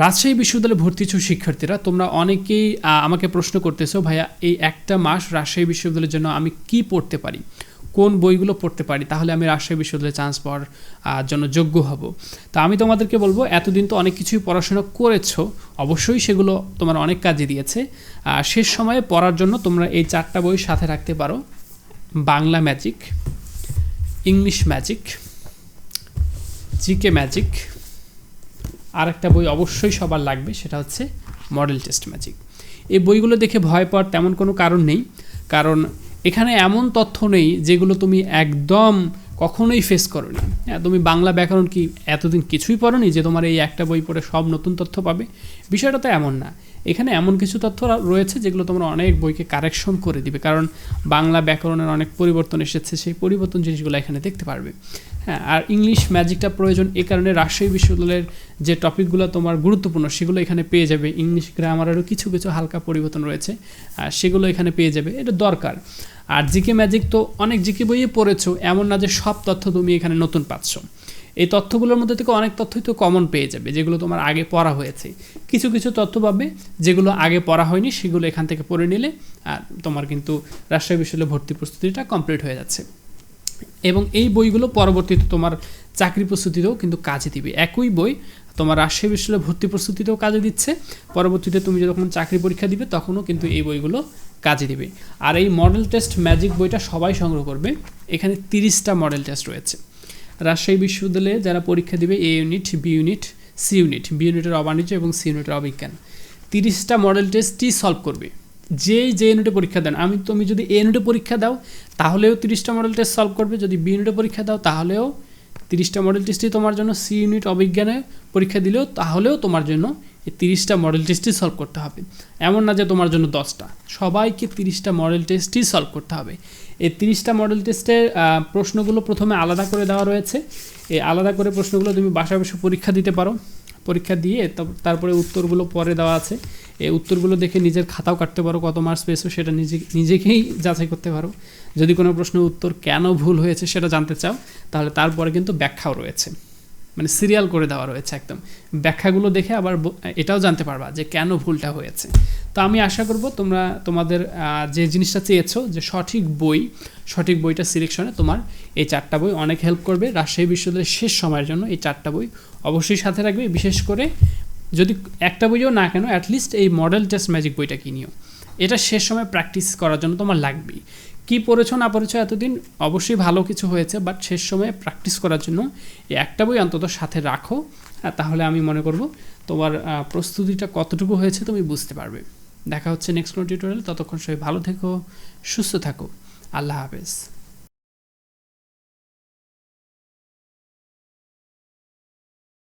রাজশাহী বিশ্ববিদ্যালয়ে ভর্তি ইচ্ছুক শিক্ষার্থীরা তোমরা অনেকেই আমাকে প্রশ্ন করতেছো, ভাইয়া এই একটা মাস রাজশাহী বিশ্ববিদ্যালয়ের জন্য আমি কি পড়তে পারি, কোন বইগুলো পড়তে পারি, তাহলে আমি রাজশাহী বিশ্ববিদ্যালয়ে চান্স পাওয়ার জন্য যোগ্য হব। তো আমি তোমাদেরকে বলবো, এতদিন তো অনেক কিছুই পড়াশোনা করেছো, অবশ্যই সেগুলো তোমার অনেক কাজে দিয়েছে। শেষ সময়ে পড়ার জন্য তোমরা এই 4টা বই সাথে রাখতে পারো: Bangla magic, English magic, GK magic, আর একটা বই অবশ্যই সবার লাগবে, সেটা হচ্ছে মডেল টেস্ট ম্যাজিক। এই বইগুলো দেখে ভয় পাওয়ার তেমন কোনো কারণ নেই, কারণ এখানে এমন তথ্য নেই যেগুলো তুমি একদম কখনোই ফেস করোনি। হ্যাঁ, তুমি বাংলা ব্যাকরণ কি এতদিন কিছুই পড়োনি যে তোমার এই একটা বই পড়ে সব নতুন তথ্য পাবে? বিষয়টা তো এমন না। এখানে এমন কিছু তথ্য রয়েছে যেগুলো তোমরা অনেক বইকে কারেকশন করে দিবে, কারণ বাংলা ব্যাকরণের অনেক পরিবর্তন এসেছে, সেই পরিবর্তন জিনিসগুলো এখানে দেখতে পারবে। হ্যাঁ, আর ইংলিশ ম্যাজিকটা প্রয়োজন এই কারণে রাজশাহী বিশ্ববিদ্যালয়ের যে টপিকগুলো তোমার গুরুত্বপূর্ণ সেগুলো এখানে পেয়ে যাবে। ইংলিশ গ্রামারেরও কিছু কিছু হালকা পরিবর্তন রয়েছে, সেগুলো এখানে পেয়ে যাবে, এটা দরকার। আর জিকে ম্যাজিক তো অনেক জিকে বইয়ে পড়েছো, এমন না যে সব তথ্য তুমি এখানে নতুন পাচ্ছ। এই তথ্যগুলোর মধ্যে থেকে অনেক তথ্যই তো কমন পেয়ে যাবে, যেগুলো তোমার আগে পড়া হয়েছে। কিছু কিছু তথ্য পাবে যেগুলো আগে পড়া হয়নি, সেগুলো এখান থেকে পড়ে নিলে আর তোমার কিন্তু রাজশাহী বিশ্ববিদ্যালয়ে ভর্তি প্রস্তুতিটা কমপ্লিট হয়ে যাচ্ছে। এবং এই বইগুলো পরবর্তীতে তোমার চাকরি প্রস্তুতিতেও কিন্তু কাজে দিবে। একই বই তোমার রাজশাহী বিশ্ববিদ্যালয়ে ভর্তি প্রস্তুতিতেও কাজে দিচ্ছে, পরবর্তীতে তুমি যখন চাকরি পরীক্ষা দিবে তখনও কিন্তু এই বইগুলো কাজে দিবে। আর এই মডেল টেস্ট ম্যাজিক বইটা সবাই সংগ্রহ করবে। এখানে 30টা মডেল টেস্ট রয়েছে। রাজশাহী বিশ্ববিদ্যালয়ে যারা পরীক্ষা দিবে A unit, B unit, C unit, B ইউনিটের অবাণিজ্য এবং সি ইউনিটের অবিজ্ঞান, 30টা মডেল টেস্টই সলভ করবে। যে ইউনিটে পরীক্ষা দেন, তুমি যদি এ ইউনিটে পরীক্ষা দাও তাহলেও 30টা মডেল টেস্ট সলভ করবে, যদি বি ইউনিটে পরীক্ষা দাও তাহলেও 30টা মডেল টেস্টই তোমার জন্য, সি ইউনিট অবিজ্ঞানে পরীক্ষা দিলেও তাহলেও তোমার জন্য এই 30টা মডেল টেস্টই সলভ করতে হবে। এমন না যে তোমার জন্য 10টা, সবাইকে 30টা মডেল টেস্টই সলভ করতে হবে। এই 30টা মডেল টেস্টের প্রশ্নগুলো প্রথমে আলাদা করে দেওয়া রয়েছে। এই আলাদা করে প্রশ্নগুলো তুমি বাসায় বসে পরীক্ষা দিতে পারো। পরীক্ষা দিয়ে তারপরে উত্তরগুলো পরে দেওয়া আছে, এই উত্তরগুলো দেখে নিজের খাতাও কাটতে পারো, কত মার্কস পেয়েছো সেটা নিজেকেই যাচাই করতে পারো। যদি কোনো প্রশ্নের উত্তর কেন ভুল হয়েছে সেটা জানতে চাও, তাহলে তারপরে কিন্তু ব্যাখ্যাও রয়েছে, মানে সিরিয়াল করে দেওয়া রয়েছে একদম। ব্যাখ্যাগুলো দেখে আবার এটাও জানতে পারবা যে কেন ভুলটা হয়েছে। তো আমি আশা করব তোমরা তোমাদের যে জিনিসটা চেয়েছো, যে সঠিক বইটা সিলেকশনে তোমার এই 4টা বই অনেক হেল্প করবে। রাজশাহী বিশ্ববিদ্যালয়ের শেষ সময়ের জন্য এই 4টা বই অবশ্যই সাথে রাখবে। বিশেষ করে যদি একটা বইও না কেন, অ্যাটলিস্ট এই মডেল টেস্ট ম্যাজিক বইটা কিনিও। এটা শেষ সময় প্র্যাকটিস করার জন্য তোমার লাগবেই। কি পড়েছো না পড়েছো এতদিন অবশ্যই ভালো কিছু হয়েছে, বাট শেষ সময়ে প্র্যাকটিস করার জন্য এই একটা বই অন্তত সাথে রাখো। তাহলে আমি মনে করব তোমার প্রস্তুতিটা কতটুকু হয়েছে তুমি বুঝতে পারবে। দেখা হচ্ছে নেক্সট কোনো টিউটোরিয়াল। ততক্ষণ সবাই ভালো থেকো, সুস্থ থাকো। আল্লাহ হাফেজ।